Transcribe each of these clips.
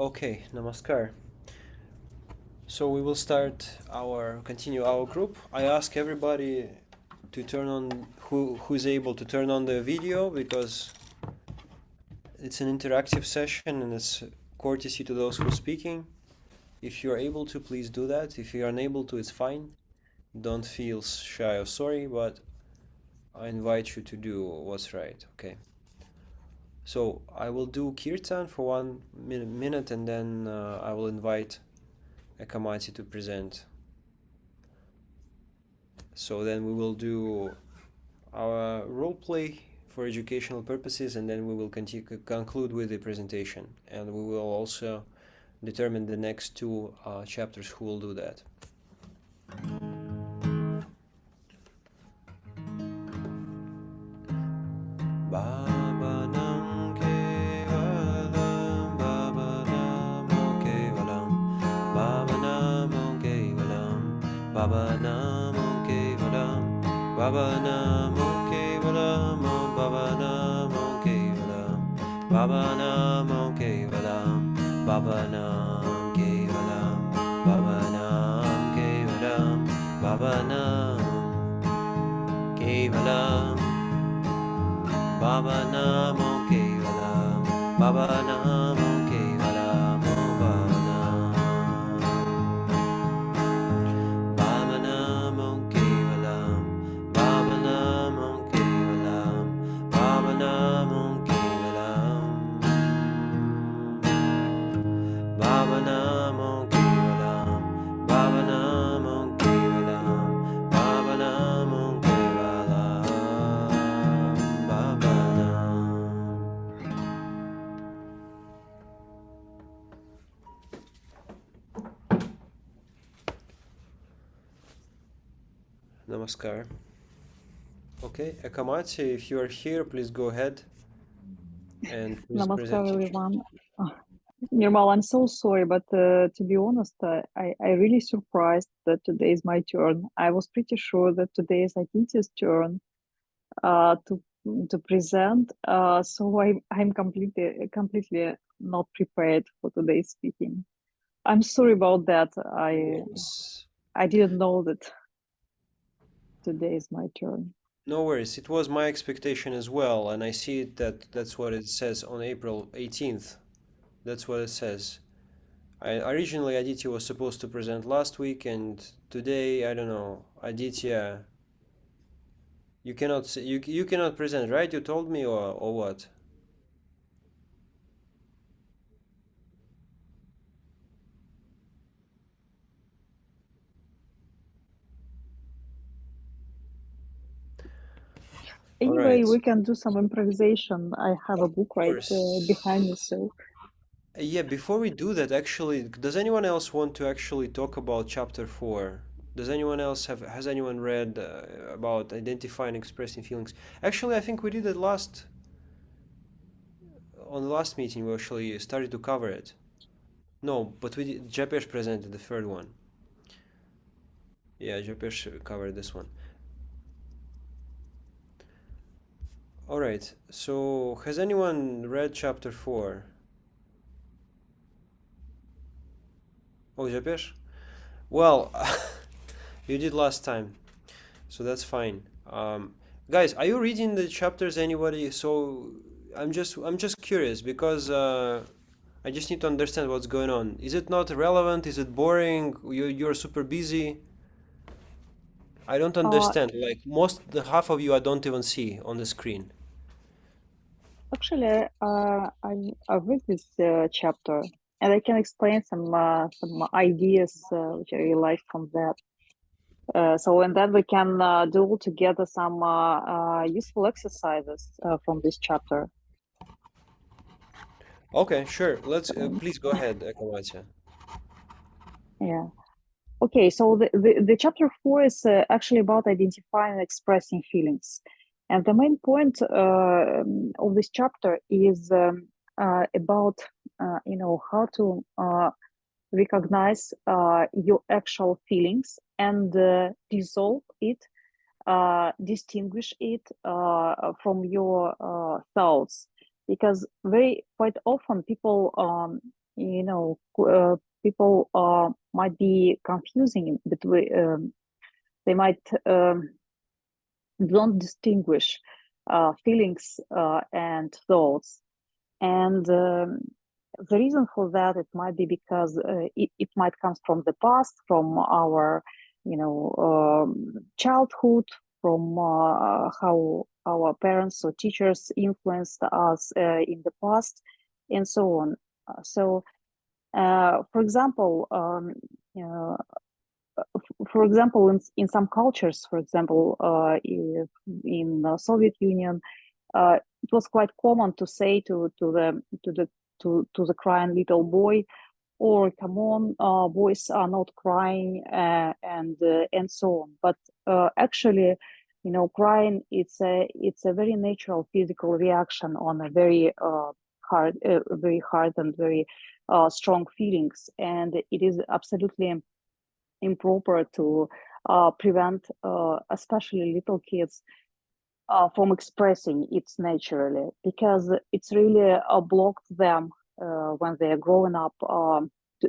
Okay, namaskar. So we will continue our group. I ask everybody to turn on who's able to turn on the video because it's an interactive session and it's courtesy to those who are speaking. If you're able to, please do that. If you're unable to, it's fine. Don't feel shy or sorry, but I invite you to do what's right. Okay. So I will do kirtan for 1 minute and then I will invite Ekamati to present. So then we will do our role play for educational purposes, and then we will conclude with the presentation. And we will also determine the next two chapters who will do that. Baba Nam Kevalam, Baba Namo Kevalam, Baba Namo Kevalam, Baba Namo Kevalam, Baba Namo Kevalam, Baba Namo Kevalam, Baba Namo Kevalam, Baba Nam Kevalam, Baba Nam Kevalam, Baba Nam Kevalam. Baba Namo Kevalam, Baba Namo Kevalam, Baba Namo Kevalam, Baba Namo Kevalam, Baba Namo Kevalam, Baba Namo Kevalam, Baba Namo Kevalam, Baba Namo Kevalam, Baba Namaskar. Okay, Ekamati, if you are here, please go ahead and please Namaskar, present your everyone. Nirmal, I'm so sorry, but to be honest, I really surprised that today is my turn. I was pretty sure that today is Akiti's turn uh, to to present. So I'm completely not prepared for today's speaking. I'm sorry about that. Yes. I didn't know that today is my turn. No worries. It was my expectation as well, and I see it that that's what it says on April 18th. That's what it says. Originally Aditya was supposed to present last week, and today I don't know. Aditya, you cannot present, right? You told me or what? All Anyway, right. we can do some improvisation. I have Of a book right behind me, course. so. Yeah, before we do that, actually, does anyone else want to actually talk about chapter 4? Does anyone else has anyone read about identifying, expressing feelings? Actually, I think we did it on the last meeting. We actually started to cover it. No, but Japesh presented the third one. Yeah, Japesh covered this one. All right. So, has anyone read chapter 4? Oh, Japesh? Well, you did last time. So that's fine. Guys, are you reading the chapters? Anybody? So I'm just curious because I just need to understand what's going on. Is it not relevant? Is it boring? You're super busy. I don't Uh, understand. Like the half of you, I don't even see on the screen. Actually, I read this chapter, and I can explain some ideas which I really like from that. And then we can do together some useful exercises from this chapter. Okay, sure. Let's So, please go ahead, Ekamatya. yeah. Okay. So the chapter 4 is actually about identifying and expressing feelings, and the main point of this chapter is about how to recognize your actual feelings and dissolve it, distinguish it from your thoughts. Because very quite often people people might be confusing between. They might don't distinguish feelings and thoughts. And the reason for that, it might be because it might come from the past, from our, childhood, from how our parents or teachers influenced us in the past, and so on. For example, in some cultures, for example, in the Soviet Union, it was quite common to say to the crying little boy, or come on, boys are not crying, and so on. But actually, crying, it's a very natural physical reaction on a very hard and very strong feelings, and it is absolutely improper to prevent especially little kids from expressing it naturally, because it's really blocked them when they are growing up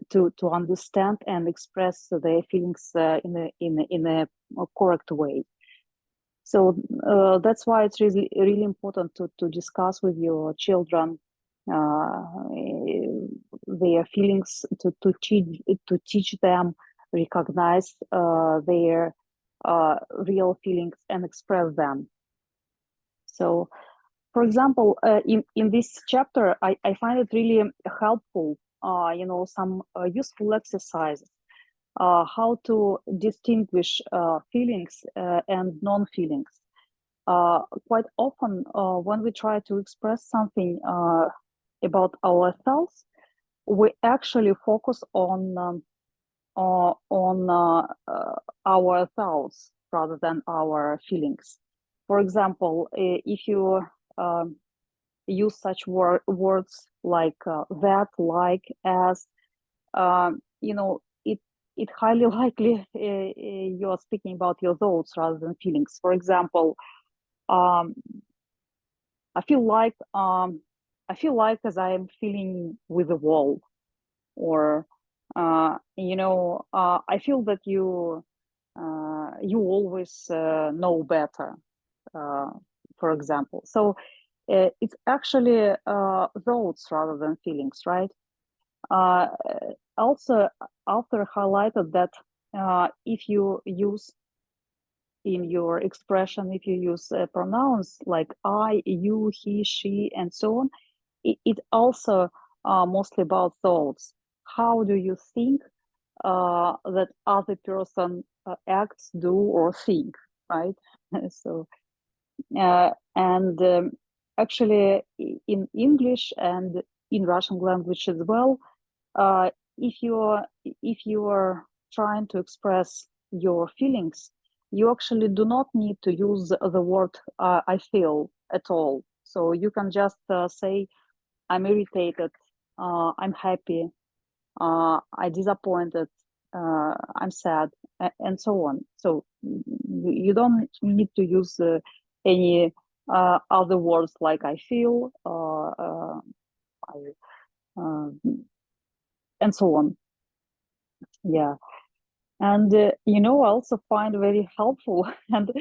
to understand and express their feelings in a correct way. So that's why it's really important to discuss with your children their feelings, to teach them, recognize their real feelings and express them. So, for example, in this chapter, I find it really helpful, some useful exercises, how to distinguish feelings and non-feelings. Quite often, when we try to express something about ourselves, we actually focus on our thoughts rather than our feelings. For example, if you use such words like that, like, as, it highly likely you're speaking about your thoughts rather than feelings. For example, I feel like as I am feeling with the wall, or I feel that you always know better, for example. So it's actually thoughts rather than feelings, right? Also, author highlighted that if you use in your expression, if you use pronouns like I, you, he, she, and so on, it also mostly about thoughts. How do you think that other person acts, do, or think, right? So, and actually, in English and in Russian language as well, uh, if you are trying to express your feelings, you actually do not need to use the word I feel at all. So you can just say, I'm irritated, I'm happy, I'm disappointed, I'm sad, and so on. So you don't need to use any other words like I feel, and so on. Yeah. And I also find very helpful, and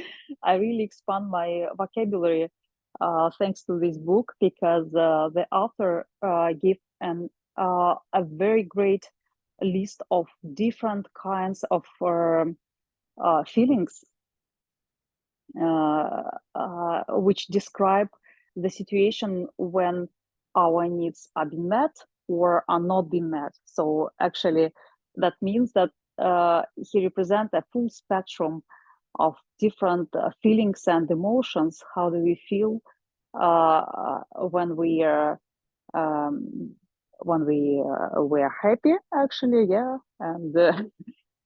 I really expand my vocabulary thanks to this book, because the author gave a very great list of different kinds of feelings, which describe the situation when our needs are being met or are not being met. So actually, that means that he represents a full spectrum of different feelings and emotions. How do we feel when we are we're happy? Actually, yeah, and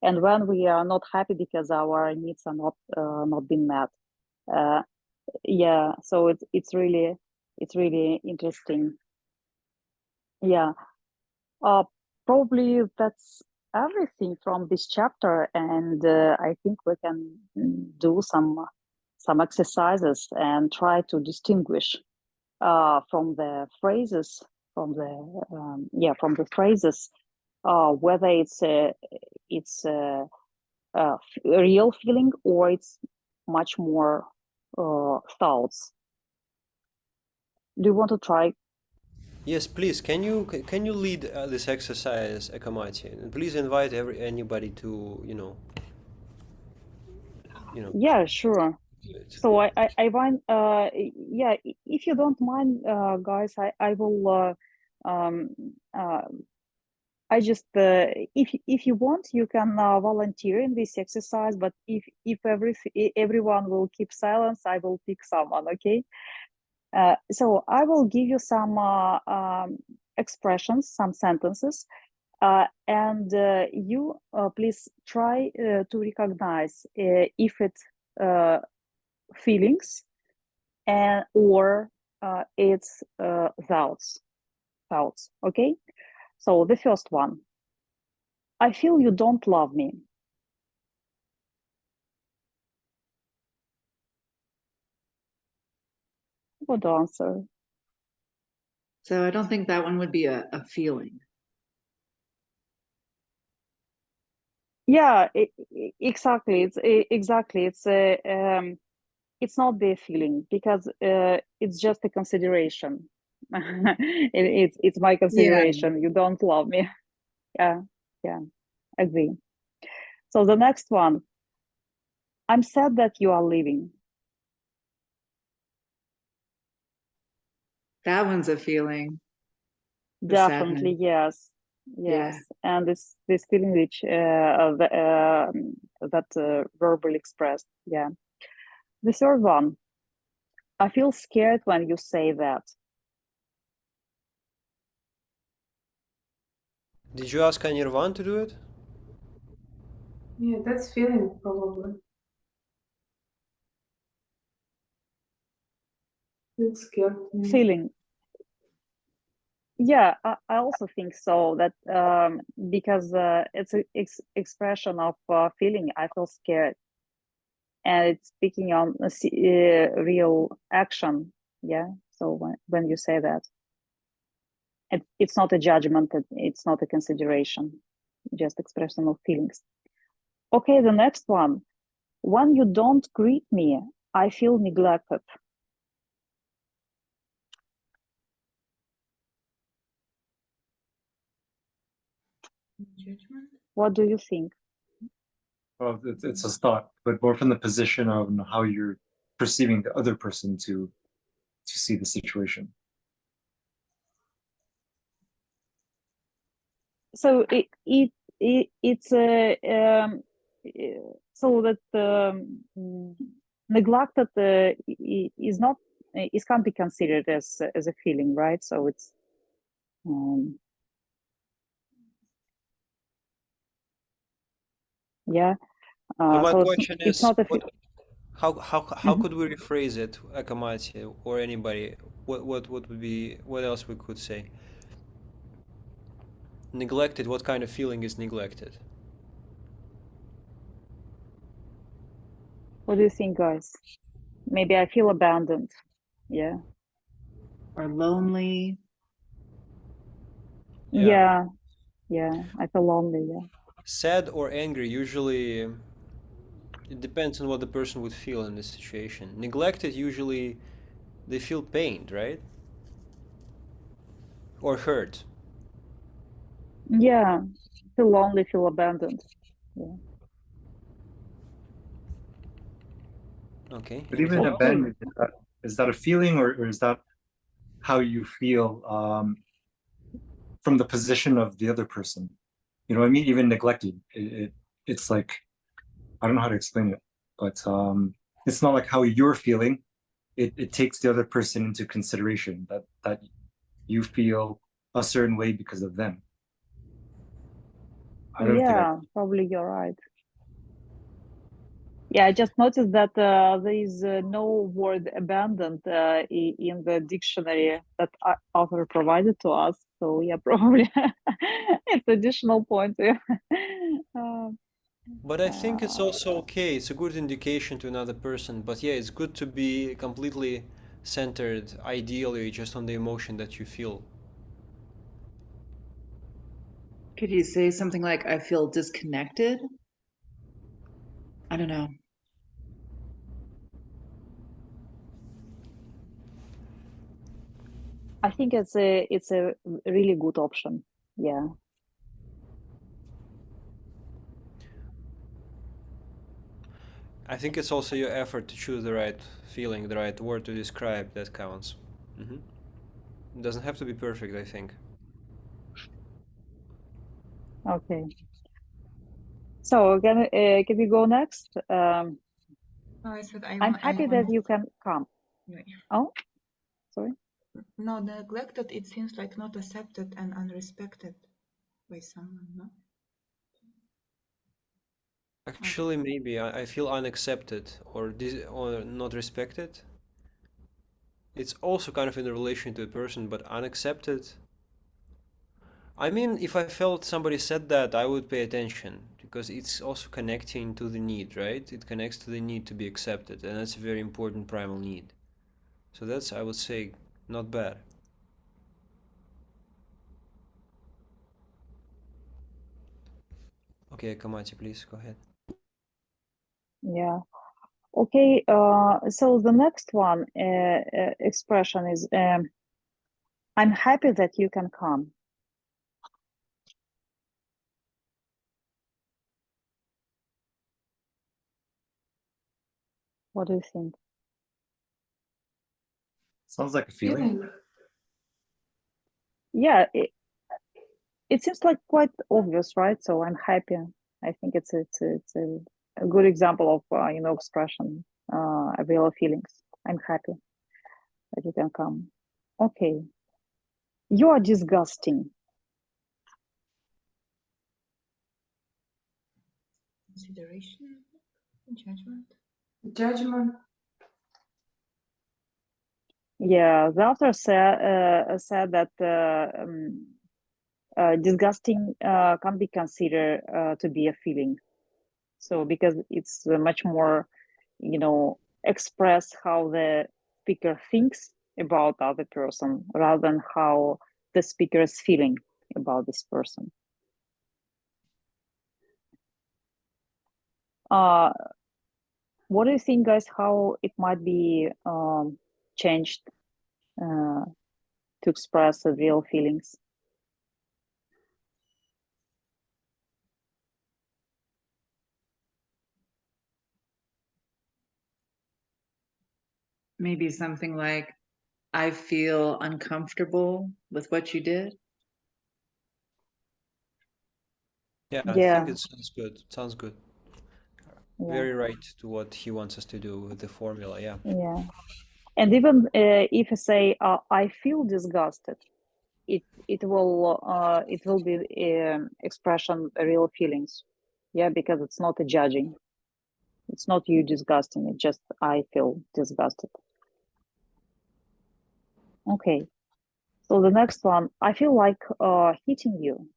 and when we are not happy because our needs are not being met. Uh, yeah, so it's really interesting. Yeah. Uh, Probably that's everything from this chapter, and I think we can do some exercises and try to distinguish from the phrases, from the phrases, whether it's a real feeling or it's much more thoughts. Do you want to try? Yes, please. Can you lead this exercise, Ekamati? And please invite anybody to you know Yeah, sure. do it. So I want yeah, if you don't mind, guys, I will um uh I just if you want, you can volunteer in this exercise. But if everyone will keep silence, I will pick someone. Okay. So I will give you some expressions, some sentences, and you please try to recognize if it's feelings and or it's thoughts. Okay. So the first one: I feel you don't love me. Good answer. So I don't think that one would be a feeling. Yeah, exactly. It's not the feeling because it's just a consideration. It's my Yeah. consideration. You don't love me. Yeah, yeah, agree. So the next one: I'm sad that you are leaving. That one's a feeling, the sadness. Definitely, yes, Yeah. yes. And this feeling which that verbally expressed. Yeah. The third one: I feel scared when you say that. Did you ask Anirvan to do it? Yeah, that's feeling probably. Feels scared to me. Feeling. Yeah, I also think so. That because it's an expression of feeling. I feel scared, and it's speaking on real action. Yeah. So when you say that, it's not a judgment. It's not a consideration. Just expression of feelings. Okay, the next one: when you don't greet me, I feel neglected. Judgment? What do you think? Well, it's a thought, but more from the position of how you're perceiving the other person to see the situation. So it's so that neglected is not it can't be considered as a feeling, right? So it's yeah. So my So question it's is, not a how Mhm. could we rephrase it, Ekamati or anybody? What else we could say? Neglected. What kind of feeling is neglected? What do you think, guys? Maybe I feel abandoned. Yeah. Or lonely. Yeah. Yeah. Yeah. I feel lonely. Yeah. Sad or angry, usually it depends on what the person would feel in this situation. Neglected, usually they feel pained, right? Or hurt. Yeah. Feel lonely. Feel abandoned. Yeah. Okay, But even anything else? Okay. abandonment, is that a feeling, or is that how you feel from the position of the other person? You know what I mean? Even neglected, it's like, I don't know how to explain it, but it's not like how you're feeling. It takes the other person into consideration that you feel a certain way because of them. I don't think I. Yeah. Probably you're right. Yeah, I just noticed that there is no word abandoned in the dictionary that author provided to us. So yeah, probably it's additional point. Yeah. Uh, But I think it's uh, also okay. It's a good indication to another person. But yeah, it's good to be completely centered, ideally, just on the emotion that you feel. Could you say something like, I feel disconnected? I don't know. I think it's a really good option. Yeah. I think it's also your effort to choose the right feeling, the right word to describe that counts. It doesn't have to be perfect, I think. Okay. So can we go next? No, I said I I'm want. happy that you can come. Oh, sorry. No, neglected. It seems like not accepted and unrespected by someone. No. Actually, maybe I feel unaccepted or not respected. It's also kind of in relation to a person, but unaccepted. I mean, if I felt somebody said that, I would pay attention because it's also connecting to the need, right? It connects to the need to be accepted, and that's a very important primal need. So that's, I would say, not bad. Okay, Ekamati, please go ahead. Yeah. Okay. So the next one expression is I'm happy that you can come. What do you think? Sounds like a feeling. Yeah, it seems like quite obvious, right? So I'm happy. I think it's a good example of expression, real feelings. I'm happy that you can come. Okay, you are disgusting. Consideration, judgment. Judgment. Yeah, the author said that disgusting can be considered to be a feeling. So because it's much more, express how the speaker thinks about other person rather than how the speaker is feeling about this person. What do you think, guys, how it might be changed to express the real feelings? Maybe something like, I feel uncomfortable with what you did. Yeah, I Yeah, think it sounds good. Sounds good. yeah, Very right to what he wants us to do with the formula, yeah. yeah. And even if I say I feel disgusted, it will be expression real feelings, yeah, because it's not a judging. It's not you disgusting. It's just I feel disgusted. Okay. So the next one, I feel like hitting you.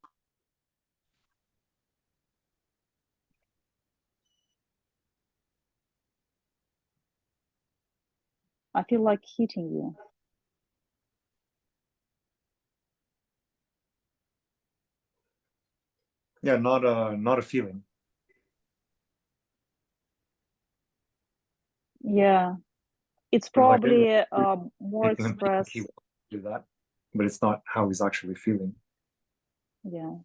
I feel like hitting you. Yeah, not a feeling. Yeah, it's You know, like probably more making him think express. he will do that, but it's not how he's actually feeling. Yeah,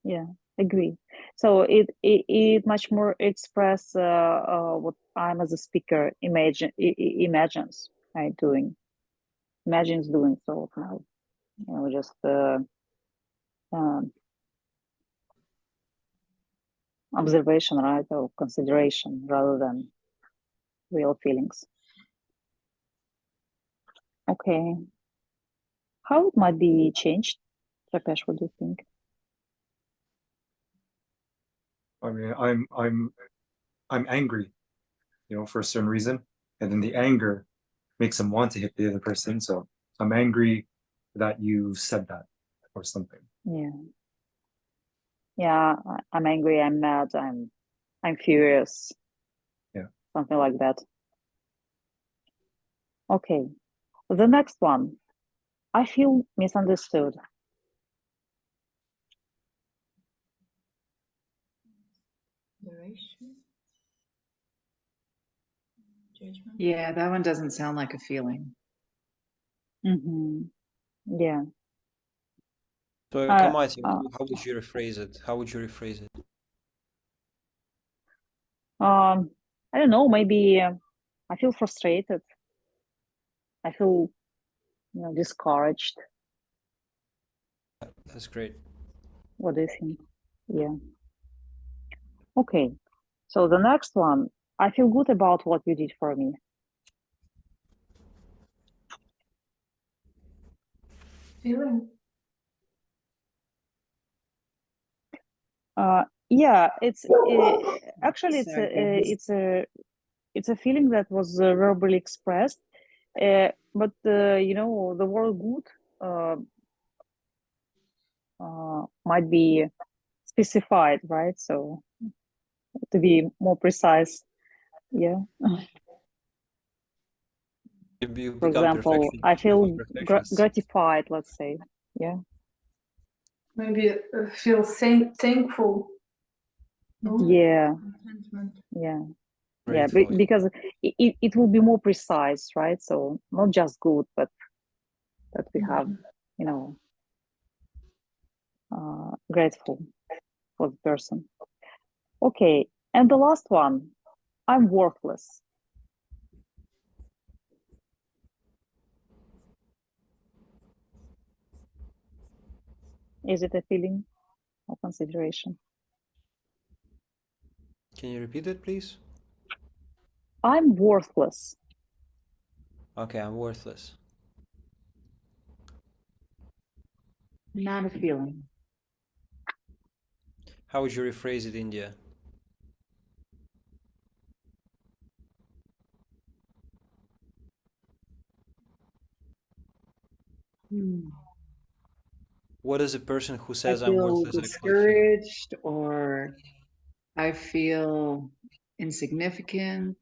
yeah, agree. So it much more express what I'm as a speaker imagines I doing, imagines doing. So now, just um, observation, right, or consideration rather than real feelings. Okay, how it might be changed, Rakesh? What do you think? I mean, I'm angry, for a certain reason, and then the anger makes him want to hit the other person. So I'm angry that you said that, or something. Yeah, yeah. I'm angry. I'm mad. I'm furious. Yeah. Something like that. Okay. The next one. I feel misunderstood. attachment. Yeah, that one doesn't sound like a feeling. Mm-hmm. Yeah. So, Uh, Ekamati, uh, how would you rephrase it? How would you rephrase it? I don't know, maybe I feel frustrated. I feel, discouraged. That's great. What do you think? Yeah. Okay. So the next one, I feel good about what you did for me. Feeling. Yeah, it's actually it's Sorry, guys. it's a feeling that was verbally expressed, but the word good uh, might be specified, right? So to be more precise, yeah. You For become example, perfection. I You become feel perfectionist. gratified, let's say. Yeah. Maybe feel thankful. No? Yeah. Contentment. Yeah. Yeah. Grateful. Because it will be more precise, right? So not just good, but that we have, you know, grateful for the person. Okay. And the last one, I'm worthless. Is it a feeling or consideration? Can you repeat it, please? I'm worthless. Okay, I'm worthless. Not a feeling. How would you rephrase it, India? Hmm. What does a person who I says I'm feel worthless actually feel? discouraged, or I feel insignificant.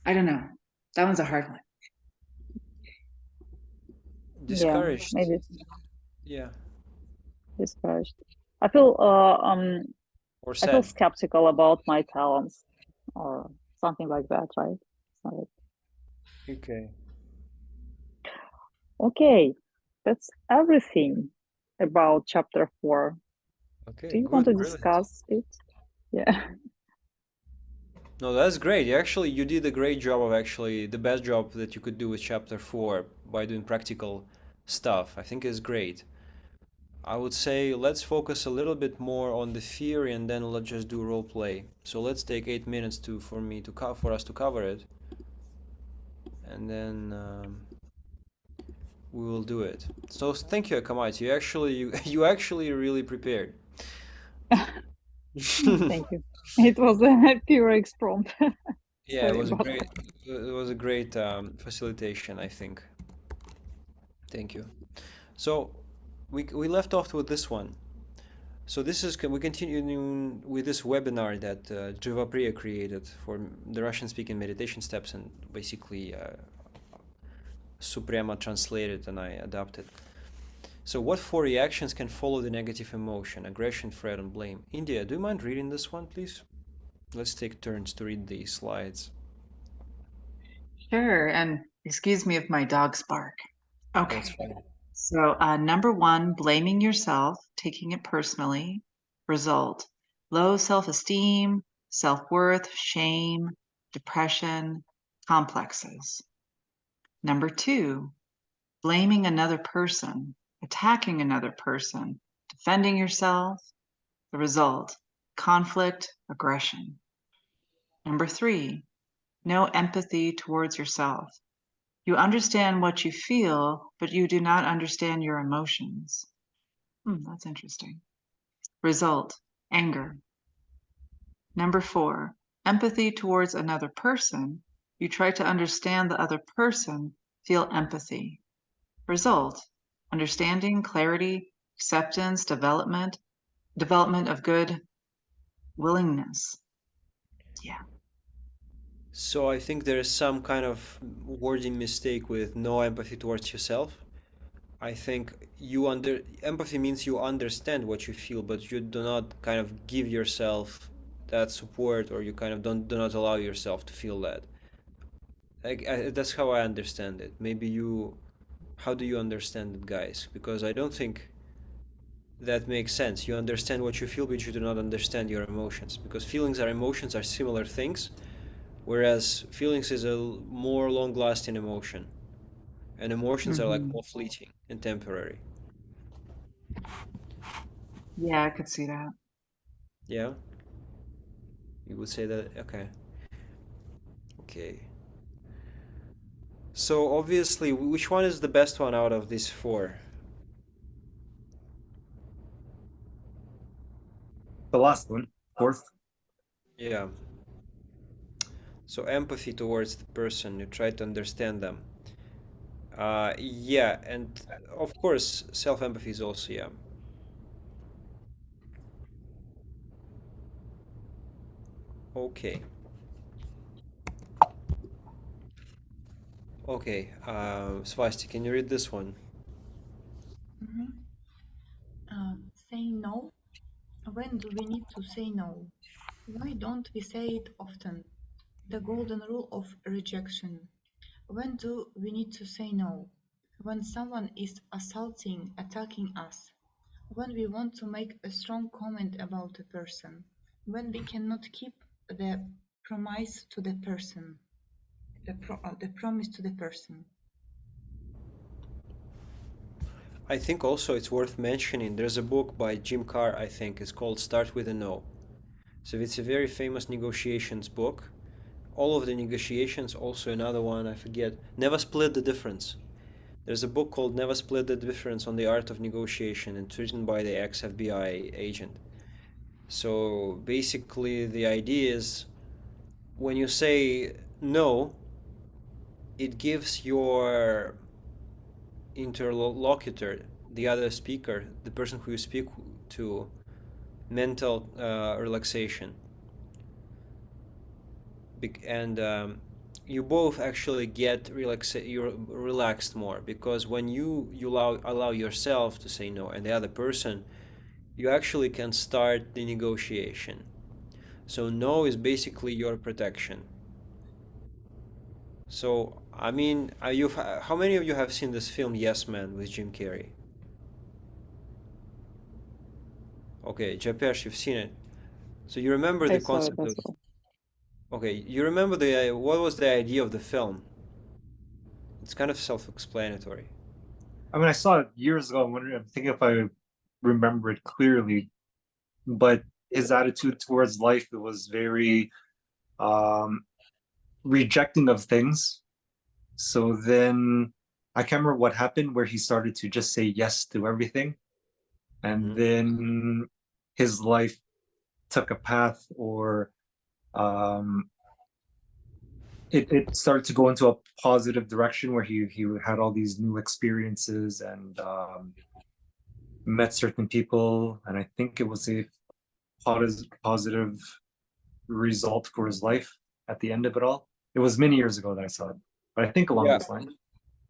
I don't know. That one's a hard one. Yeah. Discouraged. Maybe Yeah. discouraged. I feel Or I feel sad. skeptical about my talents or something like that, right? So, Okay. okay, that's everything about chapter 4. Do Okay, you want good, to brilliant. discuss it? Yeah. No, that's great. You did a great job of actually the best job that you could do with chapter 4 by doing practical stuff. I think is great. I would say let's focus a little bit more on the theory and then let's just do role play. So let's take 8 minutes for us to cover it, and then we will do it. So thank you, Akamai. You actually really prepared. Thank you. It was a pure exprompt. Yeah, Sorry about it was a great facilitation, I think. Thank you. So we left off with this one. So we continuing with this webinar that Jivapriya created for the Russian-speaking meditation steps, and basically Suprema translated and I adapted. So what 4 reactions can follow the negative emotion: aggression, fret, and blame? India, do you mind reading this one, please? Let's take turns to read these slides. Sure. And excuse me if my dogs bark. That's Okay. fine. So, number one, blaming yourself, taking it personally. Result: low self esteem, self worth, shame, depression, complexes. Number two, blaming another person, attacking another person, defending yourself. The result: conflict, aggression. Number three, no empathy towards yourself. You understand what you feel, but you do not understand your emotions. That's interesting. Result: anger. Number four, empathy towards another person. You try to understand the other person, feel empathy. Result: understanding, clarity, acceptance, development of good willingness. Yeah. So I think there is some kind of wording mistake with no empathy towards yourself. I think empathy means you understand what you feel, but you do not kind of give yourself that support, or you kind of do not allow yourself to feel that. That's how I understand it. Maybe you, how do you understand it, guys? Because I don't think that makes sense. You understand what you feel, but you do not understand your emotions. Because feelings are emotions are similar things, whereas feelings is a more long-lasting emotion, and emotions are like Hmm. more fleeting and temporary. Yeah, I could see that. Yeah, you would say that. Okay, okay. So obviously, which one is the best one out of these four? The last one, fourth. Yeah. So empathy towards the person, you try to understand them. Yeah, and of course, self-empathy is also, yeah. Okay. Okay. Svasti, can you read this one? Mhm. Saying no. When do we need to say no? Why don't we say it often? The golden rule of rejection. When do we need to say no? When someone is assaulting, attacking us. When we want to make a strong comment about a person. When we cannot keep the promise to the person. The promise to the person. I think also it's worth mentioning there's a book by Jim Carr, I think, it's called Start with a No. So it's a very famous negotiations book. All of the negotiations, also another one, I forget, Never Split the Difference. There's a book called Never Split the Difference on the Art of Negotiation, and it's written by the ex-FBI agent. So basically, the idea is when you say no, it gives your interlocutor, the other speaker, the person who you speak to, mental relaxation. And you both actually get you're relaxed more, because when you allow yourself to say no and the other person, you actually can start the negotiation. So no is basically your protection. So I mean, how many of you have seen this film Yes Man with Jim Carrey? Okay, Japesh, you've seen it. So you remember I the saw it concept as of, well. okay, you remember the what was the idea of the film? It's kind of self-explanatory. I mean, I saw it years ago. I'm thinking if I remember it clearly, but his attitude towards life, it was very um, rejecting of things. So then I can't remember what happened where he started to just say yes to everything. And Hmm. then his life took a path, or um, it started to go into a positive direction where he had all these new experiences and met certain people. And I think it was a positive result for his life at the end of it all. It was many years ago that I saw it, but I think along Yeah, this line.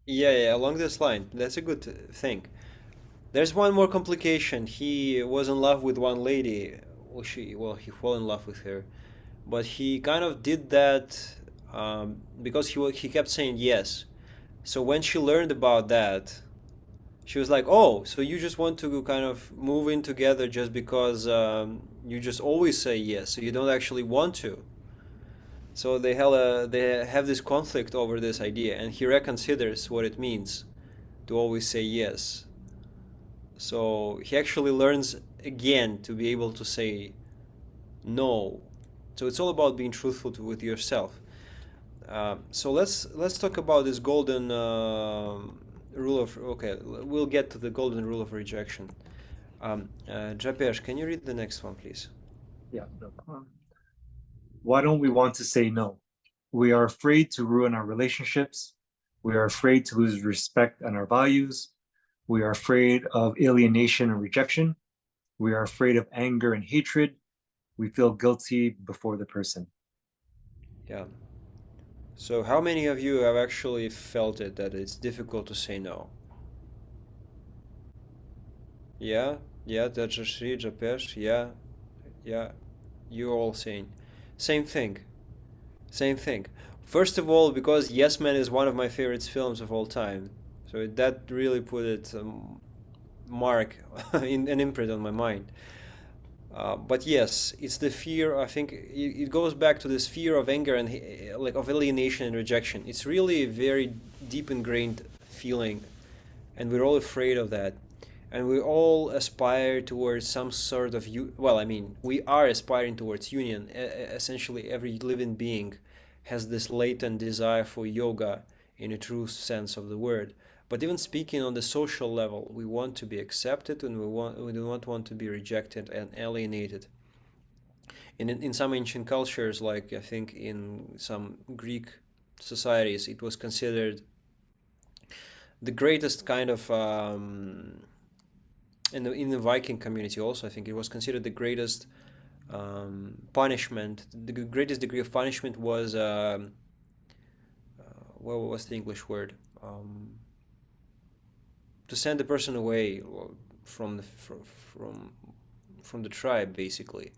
yeah, along this line. That's a good thing. There's one more complication. He was in love with one lady. Well, he fell in love with her, but he kind of did that because he kept saying yes. So when she learned about that, she was like, "Oh, so you just want to kind of move in together just because you just always say yes, so you don't actually want to." So they have this conflict over this idea, and he reconsiders what it means to always say yes. So he actually learns again to be able to say no. So it's all about being truthful with yourself. So let's talk about this golden rule of. Okay, we'll get to the golden rule of rejection. Japesh, can you read the next one, please? Yeah. Why don't we want to say no? We are afraid to ruin our relationships. We are afraid to lose respect and our values. We are afraid of alienation and rejection. We are afraid of anger and hatred. We feel guilty before the person. Yeah. So how many of you have actually felt it that it's difficult to say no? Yeah, yeah, Tejashri, Japesh, yeah, you all saying same thing, same thing. First of all, because Yes Man is one of my favorite films of all time, so that really put it mark in an imprint on my mind. But yes, it's the fear. I think it goes back to this fear of anger and like of alienation and rejection. It's really a very deep ingrained feeling, and we're all afraid of that. And we all aspire towards some sort of well, I mean, we are aspiring towards union. Essentially, every living being has this latent desire for yoga in a true sense of the word. But even speaking on the social level, we want to be accepted, and we do not want to be rejected and alienated. In some ancient cultures, like I think in some Greek societies, it was considered the greatest kind of in the Viking community also, I think it was considered the greatest punishment. The greatest degree of punishment was what was the English word? To send the person away from the from the tribe, basically.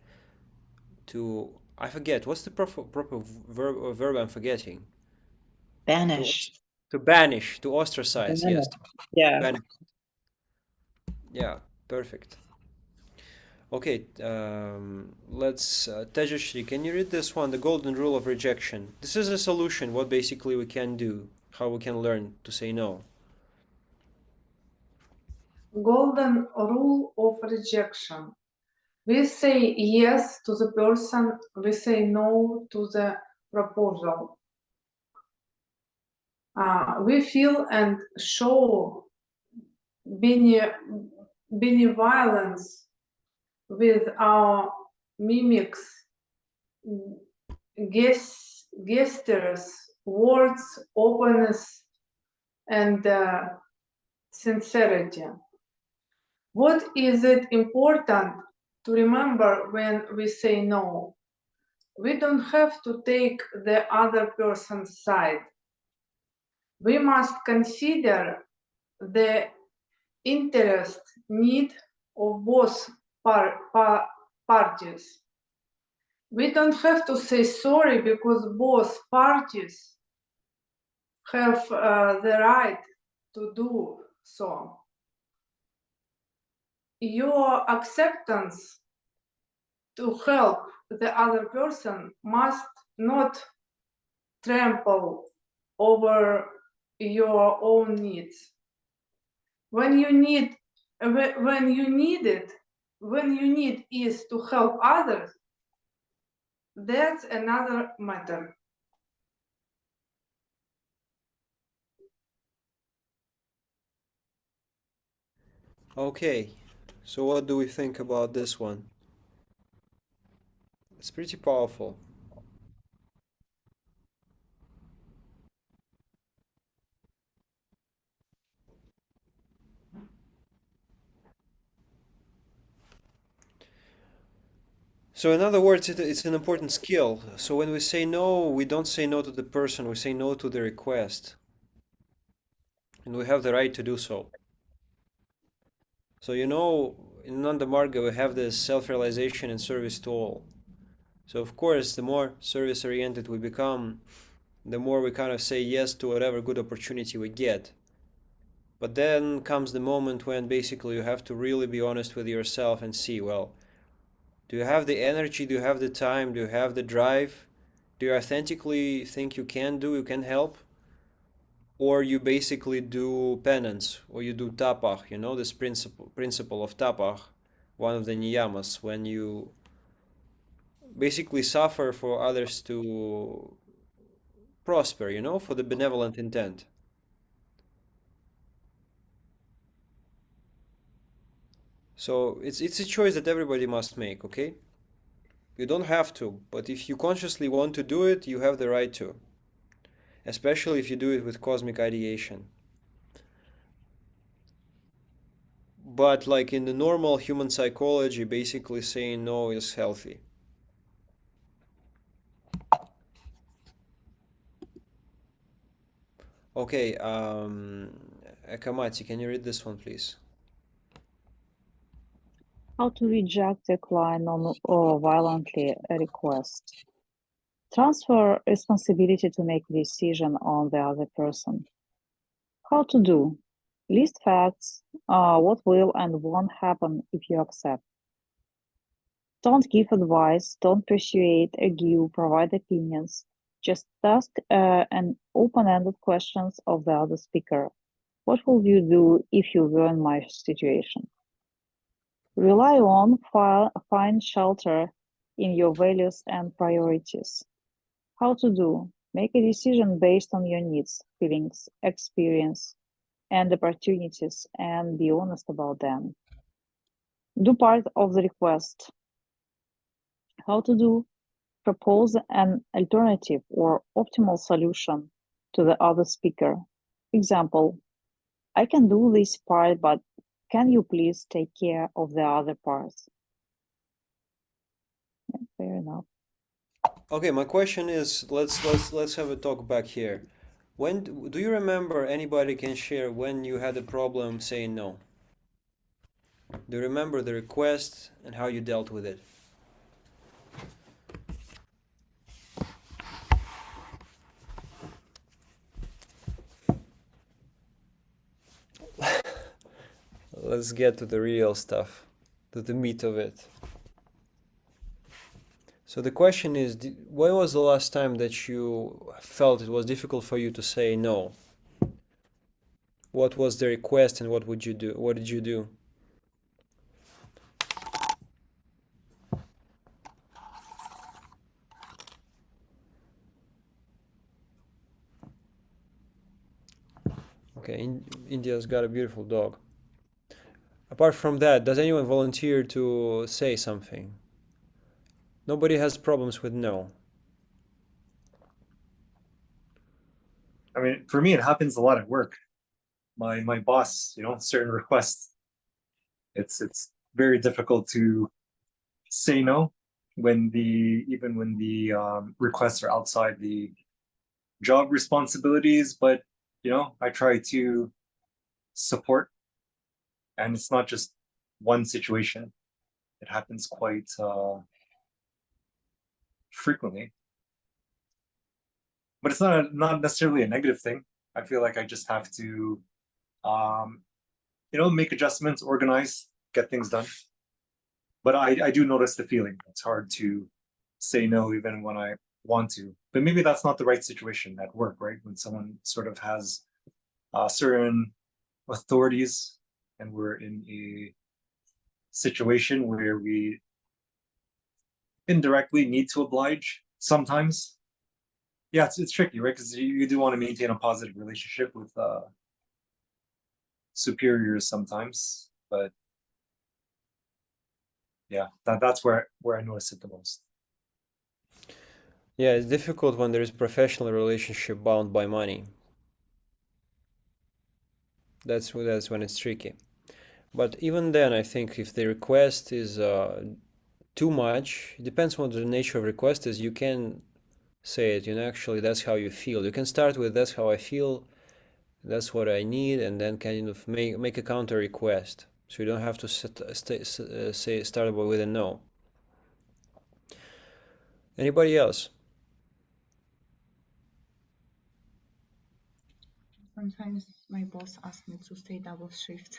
To I forget what's the proper verb. I'm forgetting. Banish. To banish, to ostracize. Yes. Yeah. Banish. Yeah. Perfect. Okay, let's, Tejashri, can you read this one, the golden rule of rejection? This is a solution, what basically we can do, how we can learn to say no. Golden rule of rejection. We say yes to the person, we say no to the proposal. We feel and show benevolence with our mimics, gestures, words, openness, and sincerity. What is it important to remember when we say no? We don't have to take the other person's side. We must consider the interest, need of both parties. We don't have to say sorry because both parties have the right to do so. Your acceptance to help the other person must not trample over your own needs. When you need is to help others, that's another matter. Okay, so what do we think about this one? It's pretty powerful. So in other words, it's an important skill. So when we say no, we don't say no to the person, we say no to the request. And we have the right to do so. So you know, in Nanda Marga, we have this self-realization and service to all. So of course, the more service-oriented we become, the more we kind of say yes to whatever good opportunity we get. But then comes the moment when basically you have to really be honest with yourself and see, well, do you have the energy? Do you have the time? Do you have the drive? Do you authentically think you can help? Or you basically do penance, or you do tapach, you know, this principle of tapach, one of the niyamas, when you basically suffer for others to prosper, you know, for the benevolent intent. So it's a choice that everybody must make, okay? You don't have to, but if you consciously want to do it, you have the right to. Especially if you do it with cosmic ideation. But like in the normal human psychology, basically saying no is healthy. Okay, Ekamati, can you read this one, please? How to reject, decline, or violently a request. Transfer responsibility to make a decision on the other person. How to do? List facts, what will and won't happen if you accept. Don't give advice, don't persuade, argue, provide opinions. Just ask an open-ended questions of the other speaker. What will you do if you were in my situation? Rely on, find shelter in your values and priorities. How to do? Make a decision based on your needs, feelings, experience, and opportunities, and be honest about them. Do part of the request. How to do? Propose an alternative or optimal solution to the other speaker. Example, I can do this part, but can you please take care of the other parts? Yeah, fair enough. Okay, my question is, let's have a talk back here. When do you remember, anybody can share when you had a problem saying no? Do you remember the request and how you dealt with it? Let's get to the real stuff, to the meat of it. So the question is, when was the last time that you felt it was difficult for you to say no? What was the request and what would you do? What did you do? Okay, India's got a beautiful dog. Apart from that, does anyone volunteer to say something? Nobody has problems with no. I mean, for me, it happens a lot at work. My boss, certain requests. It's very difficult to say no when even when the requests are outside the job responsibilities. But I try to support, and it's not just one situation. It happens quite frequently. But it's not necessarily a negative thing. I feel like I just have to make adjustments, organize, get things done. But I do notice the feeling. It's hard to say no even when I want to. But maybe that's not the right situation at work, right? When someone sort of has certain authorities and we're in a situation where we indirectly need to oblige sometimes. Yeah, it's tricky, right? Because you do want to maintain a positive relationship with superiors sometimes, but yeah, that's where I notice it the most. Yeah, it's difficult when there is professional relationship bound by money. That's when it's tricky. But even then, I think if the request is too much, it depends on what the nature of request is. You can say it, actually, that's how you feel. You can start with, that's how I feel, that's what I need, and then kind of make a counter request. So you don't have to start with a no. Anybody else? Sometimes my boss asks me to stay double shift,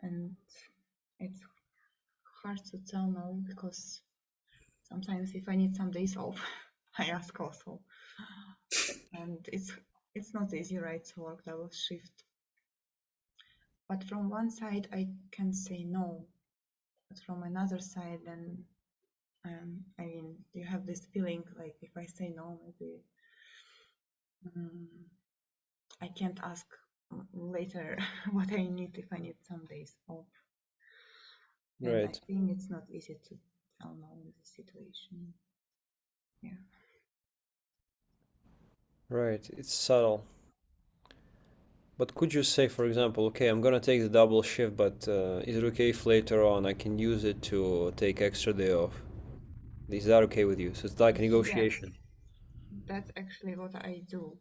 and it's hard to tell no because sometimes if I need some days off, I ask also, and it's not easy, right, to work double shift. But from one side, I can say no, but from another side, then I mean, you have this feeling like if I say no, maybe I can't ask later what I need if I need some days off. And Right. I think it's not easy to tell no in this situation. Yeah. Right, it's subtle. But could you say, for example, okay, I'm gonna take the double shift, but is it okay if later on I can use it to take extra day off? Is that okay with you? So it's like a negotiation. Yes, that's actually what I do.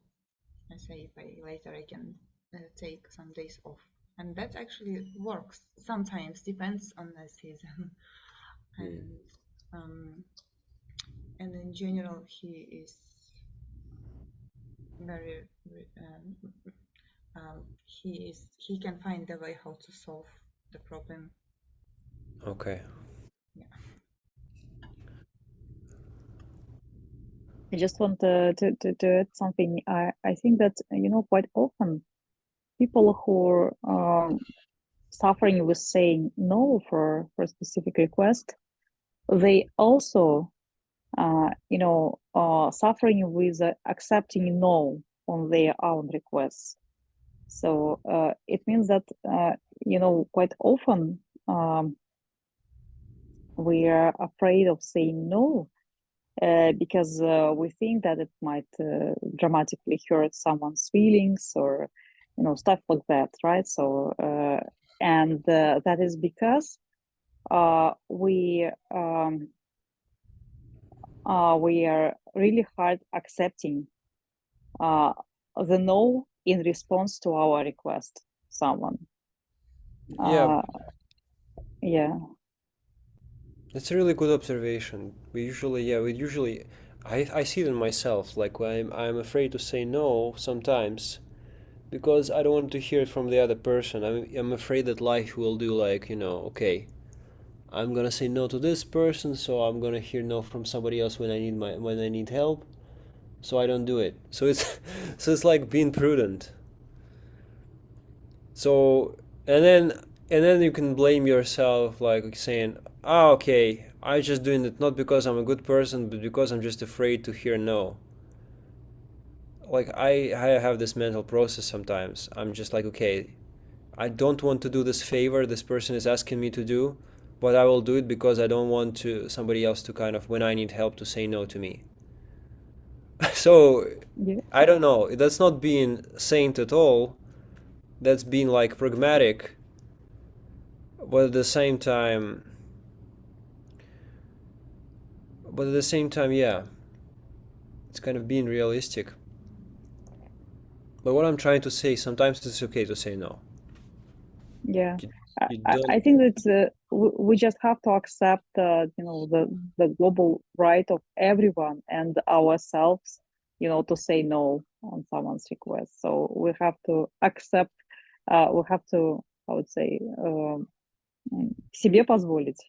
I say if later I can take some days off, and that actually works. Sometimes depends on the season, and and in general, he is very he can find a way how to solve the problem. Okay. Yeah. I just want to add something. I think that, quite often people who are suffering with saying no for a specific request, they also, suffering with accepting no on their own requests. So it means that, quite often we are afraid of saying no because we think that it might dramatically hurt someone's feelings or, stuff like that, right? So, and that is because we are really hard accepting the no in response to our request. Someone, Yeah, yeah, that's a really good observation. I see it in myself. Like when I'm afraid to say no sometimes because I don't want to hear it from the other person. I'm afraid that life will do like, okay, I'm gonna say no to this person, so I'm gonna hear no from somebody else when I need help, so I don't do it. So it's so it's like being prudent. So and then you can blame yourself like saying, okay, I'm just doing it not because I'm a good person, but because I'm just afraid to hear no. Like I have this mental process sometimes. I'm just like, okay, I don't want to do this favor this person is asking me to do, but I will do it because I don't want to somebody else to kind of when I need help to say no to me. So yeah, I don't know. That's not being saint at all. That's being like pragmatic, but at the same time, yeah, it's kind of being realistic. But what I'm trying to say, sometimes it's okay to say no. yeah. You, I, you I don't. I think that we just have to accept, the global right of everyone and ourselves, to say no on someone's request. So we have to accept, we have to, I would say, себе позволить.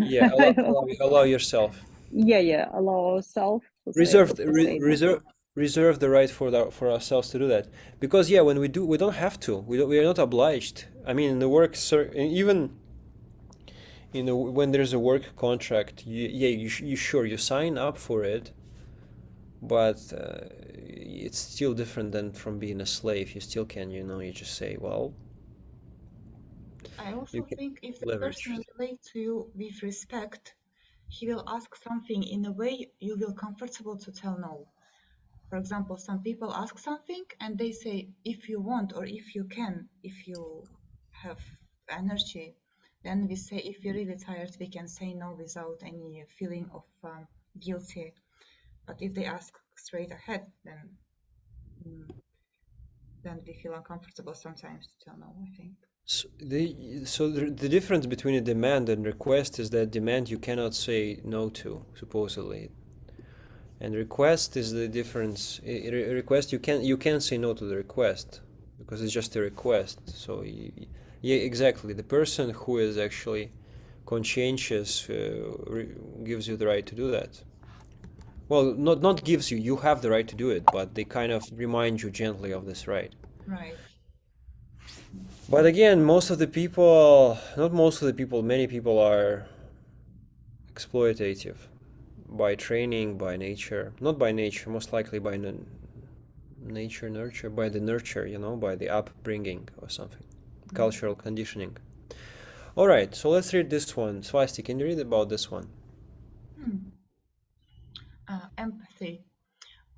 Yeah, I don't know. allow yourself. Yeah, allow ourselves to say Reserve to say no. reserve the right for ourselves to do that, because yeah, when we do, we don't have to, we are not obliged. I mean, in the even when there's a work contract, you sure you sign up for it, but it's still different than from being a slave. You still can, you just say, well, I you also can think if the leverage. person relates to you with respect, he will ask something in a way you will comfortable to tell no. For example, some people ask something and they say, if you want or if you can, if you have energy, then we say, if you're really tired, we can say no without any feeling of guilty. But if they ask straight ahead, mm, then we feel uncomfortable sometimes to tell no, I think. So the difference between a demand and request is that demand you cannot say no to, supposedly, and request is the difference. Request, you can say no to the request because it's just a request. So yeah, exactly. The person who is actually conscientious gives you the right to do that. Well, not gives you. You have the right to do it, but they kind of remind you gently of this right. Right. But again, most of the people, not most of the people, many people are exploitative by training, by nature. Not by nature, most likely by nature, nurture, by the nurture, by the upbringing or something. Cultural conditioning. All right, so let's read this one. Swasti, can you read about this one? Empathy.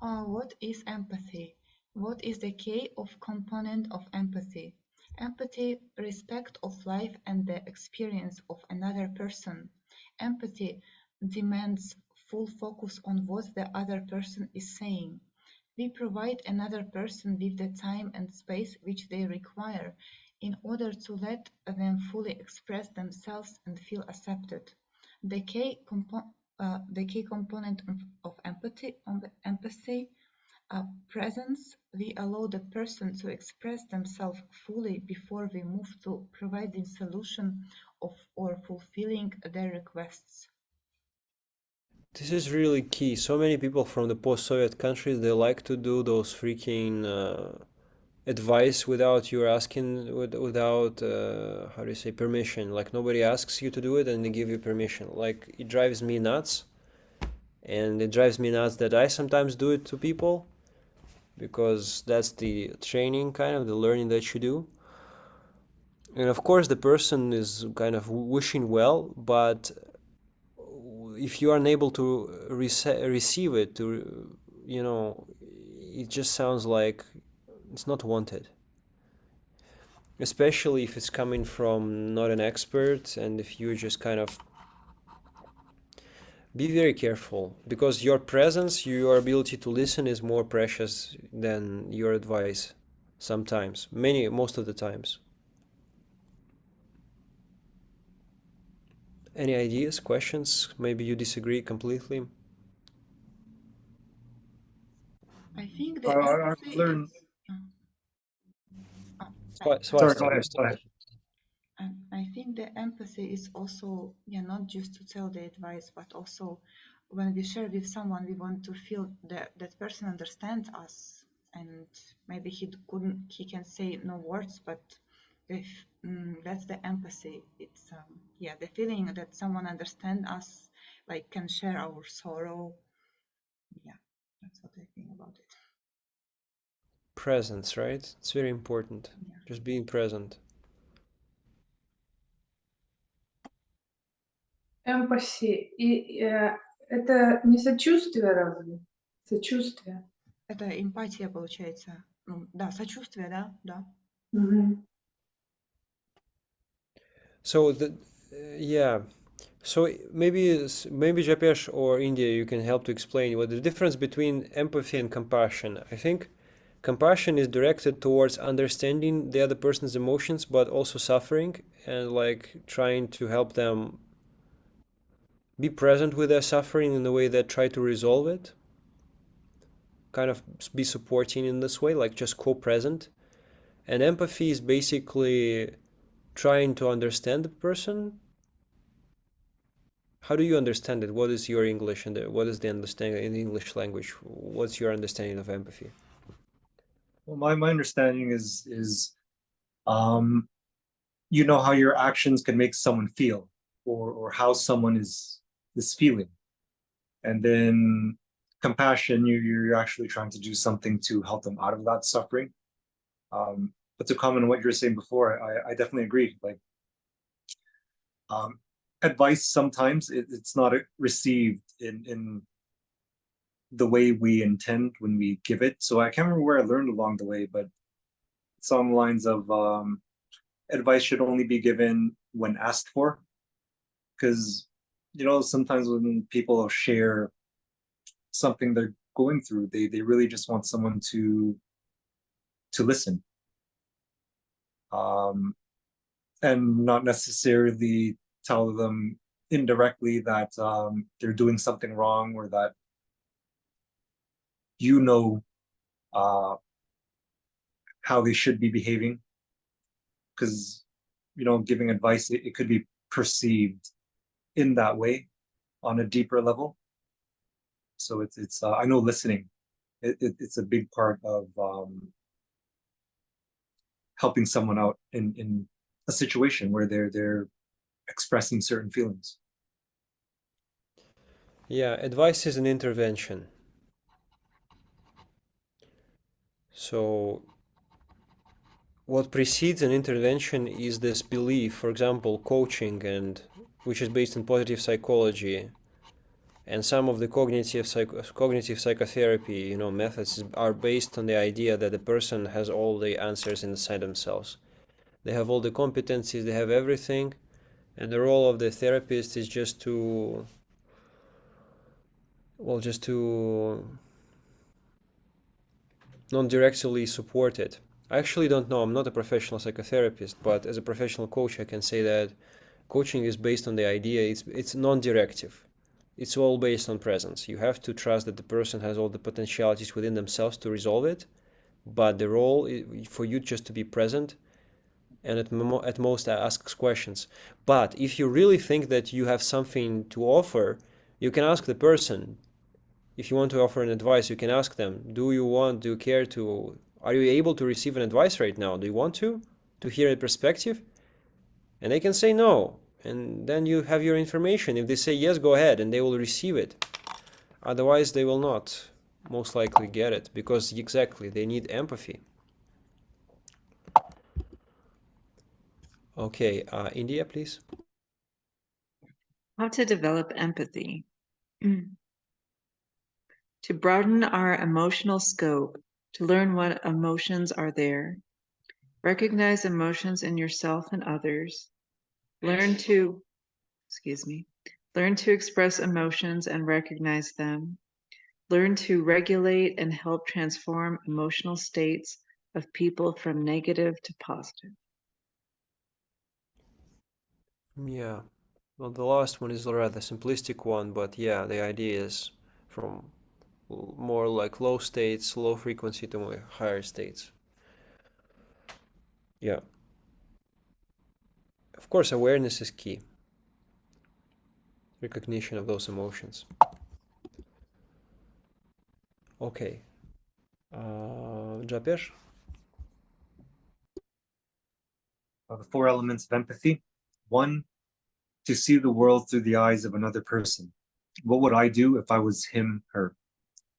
What is empathy? What is the key of component of empathy? Empathy, respect of life and the experience of another person. Empathy demands full focus on what the other person is saying. We provide another person with the time and space which they require in order to let them fully express themselves and feel accepted. The the key component of empathy. Presence. We allow the person to express themselves fully before we move to providing solution or fulfilling their requests. This is really key. So many people from the post-Soviet countries, they like to do those freaking advice without you asking, without how do you say, permission. Like nobody asks you to do it and they give you permission. Like it drives me nuts. And it drives me nuts that I sometimes do it to people because that's the training, kind of the learning that you do. And of course, the person is kind of wishing well, but if you are unable to receive it, it just sounds like it's not wanted. Especially if it's coming from not an expert, and if you just kind of be very careful, because your presence, your ability to listen is more precious than your advice sometimes, most of the times. Any ideas, questions? Maybe you disagree completely. I think the I empathy learned. is. Sorry, go ahead. Go ahead. And I think the empathy is also, not just to tell the advice, but also when we share with someone, we want to feel that that person understands us, and maybe he can say no words, but if that's the empathy. It's the feeling that someone understands us, like can share our sorrow. Yeah, that's what I think about it. Presence, right? It's very important. Yeah. Just being present. Empathy. Это не сочувствие разве? Сочувствие. Это эмпатия получается. Да, сочувствие, да. Мгм. So yeah. So maybe Japesh or India, you can help to explain what the difference between empathy and compassion. I think compassion is directed towards understanding the other person's emotions, but also suffering and like trying to help them be present with their suffering in the way that try to resolve it. Kind of be supporting in this way, like just co-present. And empathy is basically trying to understand the person. How do you understand it? What is your English and what is the understanding in the English language? What's your understanding of empathy? Well, my understanding is how your actions can make someone feel, or how someone is feeling, and then compassion, you're actually trying to do something to help them out of that suffering. But to comment on what you were saying before, I definitely agree. Like advice sometimes it's not received in the way we intend when we give it. So I can't remember where I learned along the way, but it's on the lines of advice should only be given when asked for, because sometimes when people share something they're going through, they really just want someone to listen, and not necessarily tell them indirectly that they're doing something wrong, or that how they should be behaving, because giving advice, it could be perceived in that way on a deeper level. So it's I know listening, it's a big part of helping someone out in a situation where they're expressing certain feelings. Yeah, advice is an intervention. So what precedes an intervention is this belief, for example, coaching, and which is based on positive psychology, and some of the cognitive psychotherapy, methods are based on the idea that the person has all the answers inside themselves. They have all the competencies, they have everything, and the role of the therapist is just to non-directly support it. I actually don't know, I'm not a professional psychotherapist, but as a professional coach I can say that coaching is based on the idea it's non-directive. it's all based on presence. You have to trust that the person has all the potentialities within themselves to resolve it, but the role is for you just to be present and at most ask questions. But if you really think that you have something to offer, you can ask the person. If you want to offer an advice, you can ask them, do you care to, are you able to receive an advice right now? Do you want to hear a perspective? And they can say no. And then you have your information. If they say yes, go ahead, and they will receive it. Otherwise, they will not most likely get it, because exactly, they need empathy. Okay, India, please. How to develop empathy. To broaden our emotional scope, to learn what emotions are there, recognize emotions in yourself and others, learn to express emotions and recognize them, learn to regulate and help transform emotional states of people from negative to positive. Yeah, well, the last one is a rather simplistic one, but yeah, the idea is from more like low states, low frequency to more higher states. Yeah. Of course, awareness is key. Recognition of those emotions. Okay. Japesh? The four elements of empathy. One, to see the world through the eyes of another person. What would I do if I was him, her?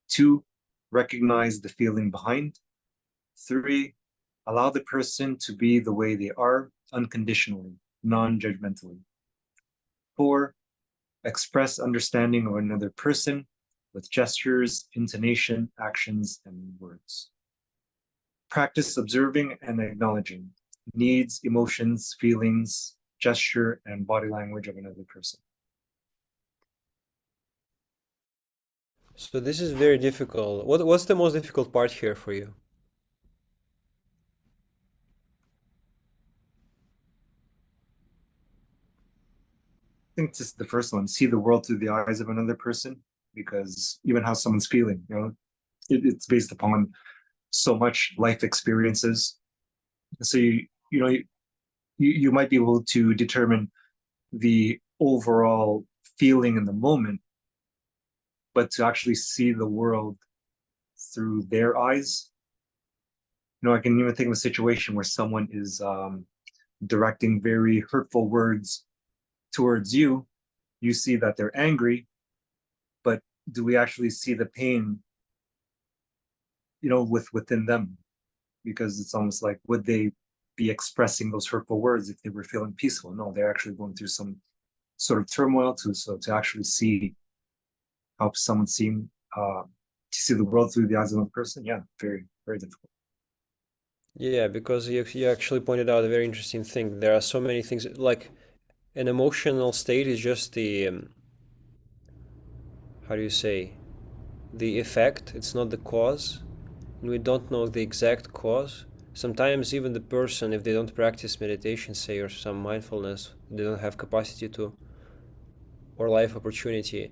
Two, recognize the feeling behind. Three, allow the person to be the way they are, unconditionally, non-judgmentally. Four, express understanding of another person with gestures, intonation, actions, and words. Practice observing and acknowledging needs, emotions, feelings, gesture, and body language of another person. So this is very difficult. What's the most difficult part here for you? I think this is the first one, see the world through the eyes of another person, because even how someone's feeling, it's based upon so much life experiences. So you might be able to determine the overall feeling in the moment, but to actually see the world through their eyes. I can even think of a situation where someone is directing very hurtful words towards you. You see that they're angry, but do we actually see the pain, within them? Because it's almost like, would they be expressing those hurtful words if they were feeling peaceful? No, they're actually going through some sort of turmoil too. So to actually help someone to see the world through the eyes of another person, yeah, very, very difficult. Yeah, because you actually pointed out a very interesting thing. There are so many things, like an emotional state is just the, how do you say, the effect, it's not the cause. And we don't know the exact cause. Sometimes even the person, if they don't practice meditation, say, or some mindfulness, they don't have capacity to, or life opportunity,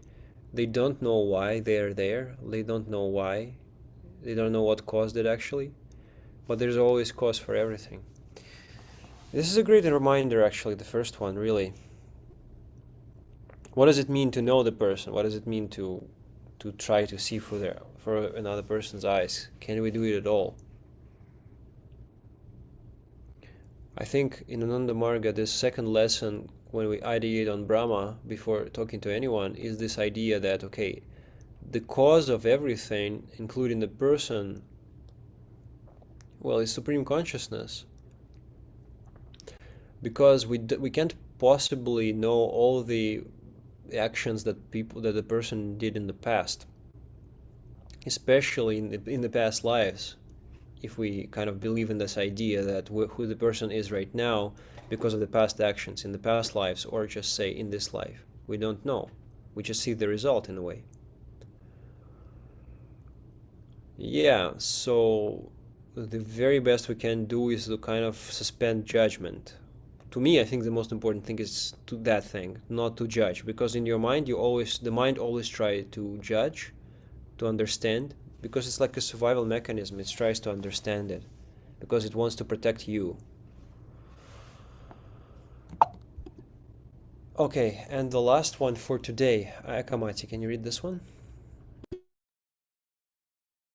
they don't know why they're there. They don't know why. They don't know what caused it actually. But there's always cause for everything. This is a great reminder, actually, the first one, really. What does it mean to know the person? What does it mean to try to see for another person's eyes? Can we do it at all? I think in Ananda Marga, this second lesson, when we ideate on Brahma before talking to anyone, is this idea that, okay, the cause of everything, including the person, well, is Supreme Consciousness. Because we can't possibly know all the actions that the person did in the past, especially in the past lives, if we kind of believe in this idea that who the person is right now because of the past actions in the past lives, or just say in this life. We don't know. We just see the result in a way. Yeah, so the very best we can do is to kind of suspend judgment to me, I think the most important thing is to that thing, not to judge, because in your mind, the mind always tries to judge, to understand, because it's like a survival mechanism. It tries to understand it, because it wants to protect you. Okay, and the last one for today, Ekamati, can you read this one?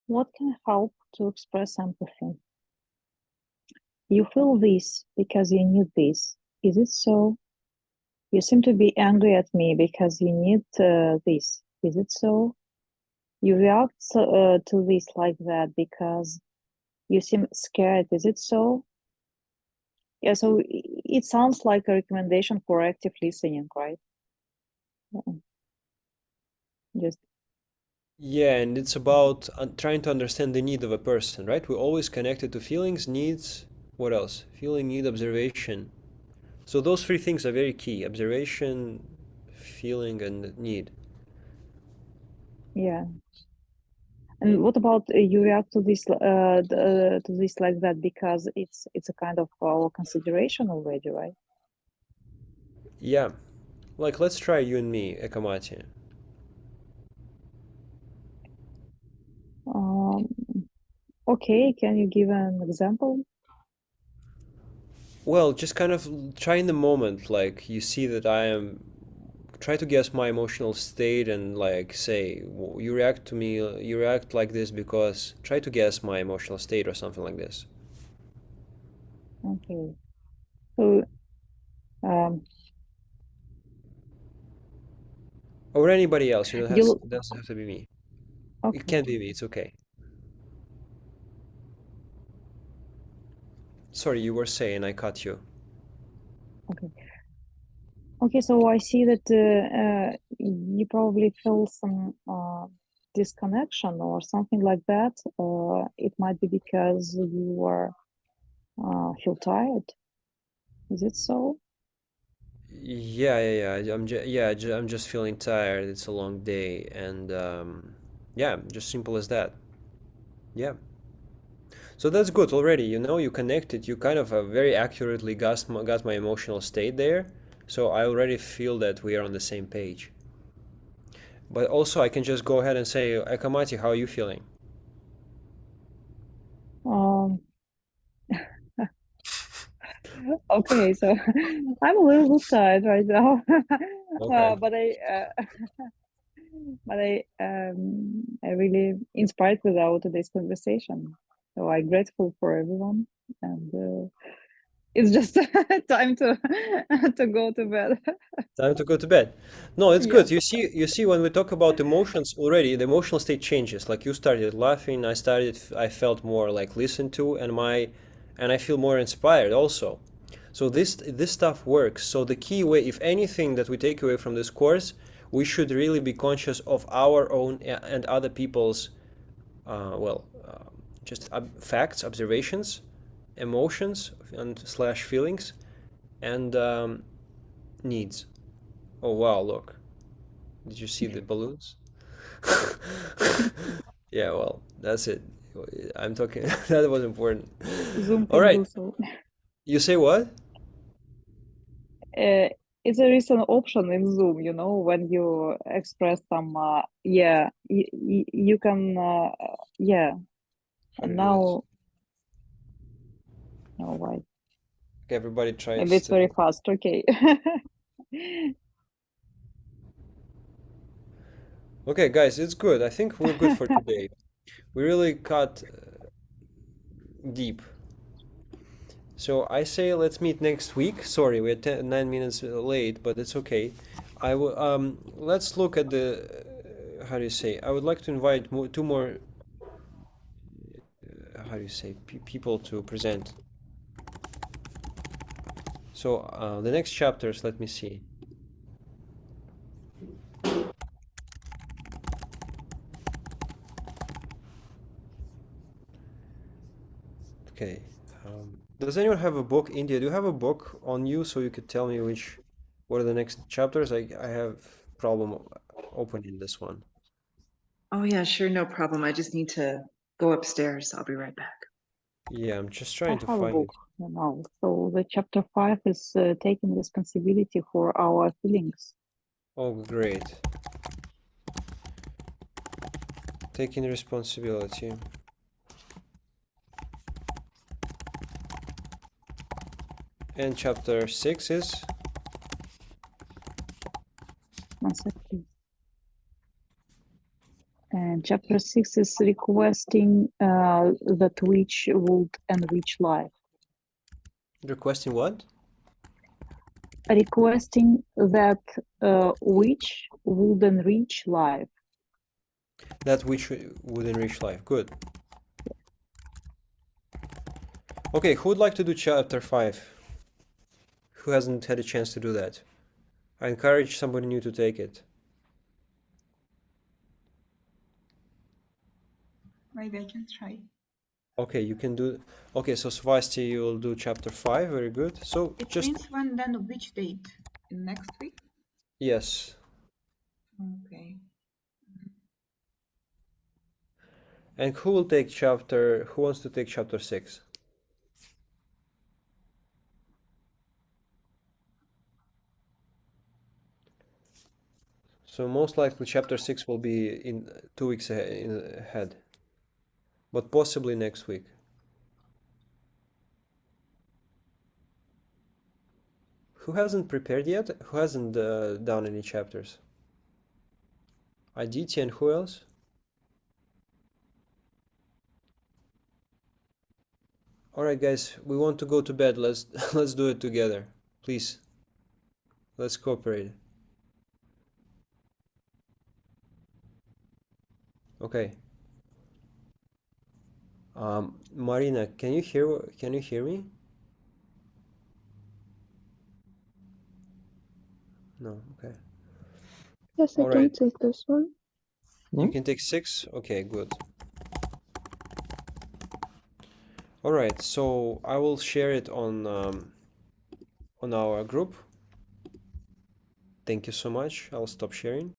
What can help to express empathy? You feel this because you need this. Is it so? You seem to be angry at me because you need this. Is it so? You react to this like that because you seem scared. Is it so? Yeah, so it sounds like a recommendation for active listening, right? Just Yeah, and it's about trying to understand the need of a person, right? We're always connected to feelings, needs, what else? Feeling, need, observation. So those three things are very key: observation, feeling, and need. yeah. And what about you react to this like that because it's a kind of our consideration already, right? Yeah, like let's try you and me, Ekamati. Um, okay, can you give an example? Well, just kind of try in the moment, like you see that I am. Try to guess my emotional state and like say you react to me, you react like this because. Try to guess my emotional state or something like this. Okay. So um, Or anybody else. you It doesn't have to be me. It okay, can be me. It's okay. Sorry, you were saying I cut you. okay. Okay, so I see that you probably feel some disconnection or something like that. It might be because you are feel tired. Is it so? Yeah. I'm just feeling tired. It's a long day, and yeah, just simple as that. Yeah. So that's good already. You connected. You kind of very accurately got my emotional state there. So I already feel that we are on the same page. But also, I can just go ahead and say, Ekamati, how are you feeling? Um, okay, so I'm a little bit tired right now, Okay. but I really inspired with our today's conversation. So I'm grateful for everyone, and it's just time to to go to bed. Time to go to bed. No, it's Yeah. good. You see, when we talk about emotions already, the emotional state changes. Like you started laughing, I felt more like listened to, and I feel more inspired also. So this stuff works. So the key way, if anything that we take away from this course, we should really be conscious of our own and other people's, just facts, observations, emotions, and slash feelings, and needs. Oh wow, look. Did you see the balloons? Yeah, well, that's it. I'm talking. That was important. Zoom All can right. do so. You say what? Uh, there is an option in Zoom, when you express some, yeah, you can, yeah, How and to do this? now, no, why? Okay, everybody Maybe tries it's very to. fast. Okay. Okay, guys, it's good. I think we're good for today. We really cut deep. So I say let's meet next week. Sorry, we're 9 minutes late, but it's okay. Let's look at the. How do you say? I would like to invite two more. How do you say? People to present. So the next chapters, let me see. Okay. Does anyone have a book? India, do you have a book on you so you could tell me what are the next chapters? I have problem opening this one. Oh, yeah, sure, no problem. I just need to go upstairs. I'll be right back. Yeah, I'm just I trying to have a find book. it. you know. So the chapter 5 is taking responsibility for our feelings. Oh, great. Taking responsibility. And chapter 6 is? One sec, please. And chapter 6 is requesting that which would enrich life. Requesting what? Requesting that which would enrich life. That which would enrich life. Good. Okay, who would like to do chapter 5? Who hasn't had a chance to do that? I encourage somebody new to take it. Maybe I can try. Okay, you can do. Okay, so Svasti, you will do chapter 5. Very good. So It just means when then which date? In next week? yes. Okay. And who will take chapter? Who wants to take chapter 6? So most likely chapter 6 will be in 2 weeks ahead, but possibly next week. Who hasn't prepared yet? Who hasn't done any chapters? Aditi and who else? All right, guys, we want to go to bed. Let's let's do it together, please. Let's cooperate. Okay. Marina, can you hear me? No. Okay. Yes, I All can right. take this one. You can take 6? Okay, good. All right, so I will share it on our group. Thank you so much. I'll stop sharing.